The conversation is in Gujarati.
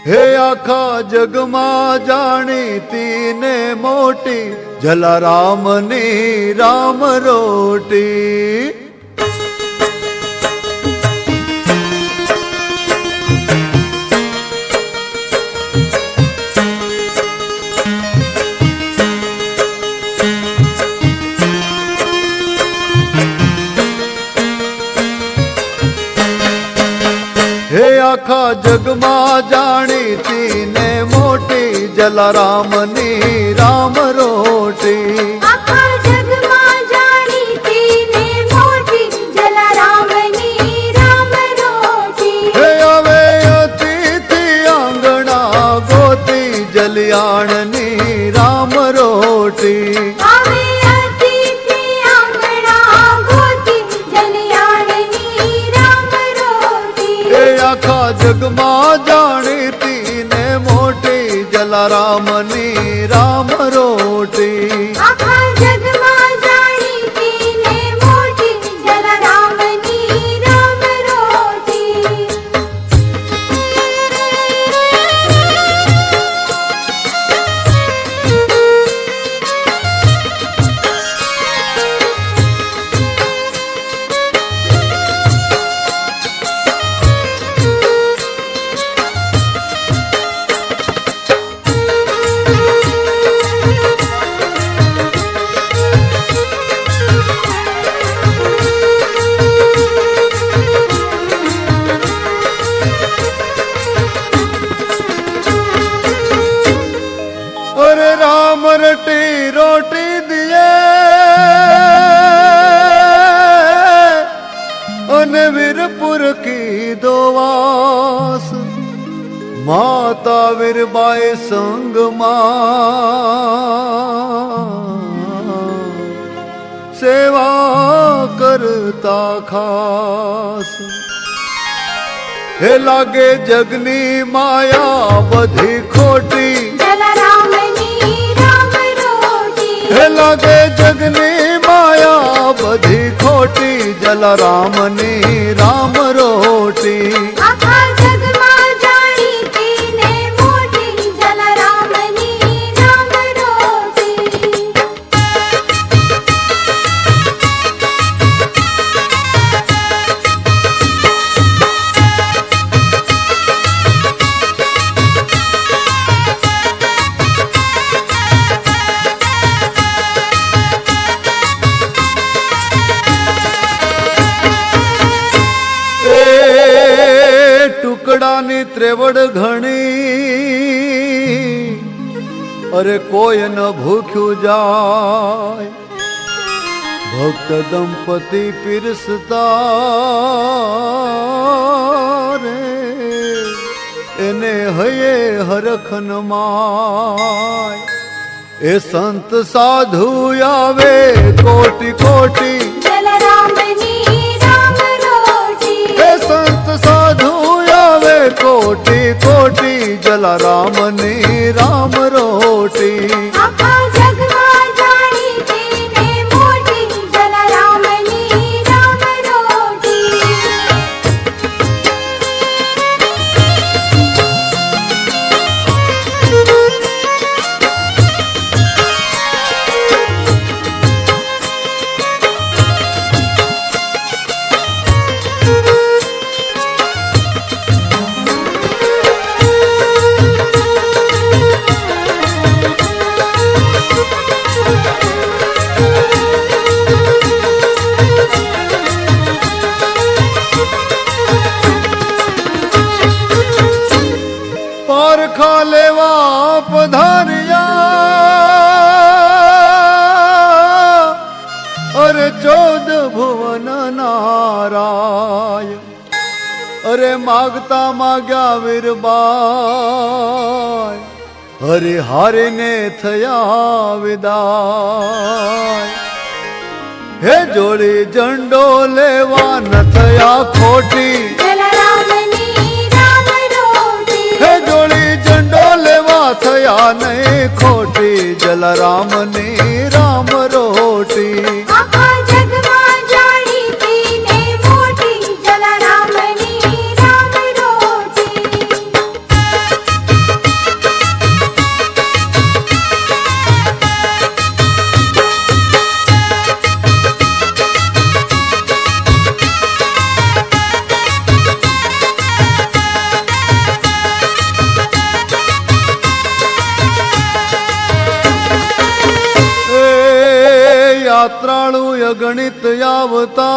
હે આખા જગમાં જાણીતી ને મોટી જલારામની રામ રોટી. હે આખા જગમાં જાણીતી ને મોટી જલારામની રામ રોટી. આખા જગમાં જાણીતી ને મોટી જલારામની રામ રોટી. હે હવે અતિથિ આંગણા ગોતી જલિયાણની રામ રોટી. આવે અતિથિ આંગણા ગોતી જલિયાણની રામ રોટી. હે આખા જગમાં જાણીતી ને મોટી જલારામની રામ રોટી. આખા જગમાં જાણીતી ને મોટી જલારામની રામ રોટી. અરે રામ રટી રોટી દિએ અને વીરપુર કી દોવાસ માતા વીરબાઈ સંગમાં સેવા કરતા ખાસ. હે લાગે જગની માયા બધી ખોટી. જલારામની રામ રોટી. હે લાગે જગની માયા બધી ખોટી જલારામની રામ રોટી. આખા જગમાં જાણીતી ને મોટી જલારામની રામ રોટી. એ ટુકડાની ત્રેવડ ઘણી અરે કોઈ ન ભૂખ્યું જાય. ભક્ત દંપતિ પીરસતા રે એને હયે હરખન માય. એ સંત સાધુ આવે કોટી કોટી. જલારામની રામ રોટી. હે સંત સાધુ આવે કોટી કોટી જલારામની રામ રોટી. આખા જગમાં જાણીતી ને મોટી જલારામની રામ રોટી. પારખા લેવા પધાર્યા અરે 14 ભુવન નારાય. અરે માગતા માગ્યા વીરબાઈ હરિ હારીને થયા વિદાય. હે જોડી ઝંડો લેવા ન થયા ખોટી. જલારામની રામ રોટી. હે જોડી ઝંડો લેવા થયા નહીં ખોટી જલારામની રામ રોટી. આખા જગમાં જાણીતી ને મોટી જલારામની રામ રોટી. યાત્રાળુ અગણિત આવતા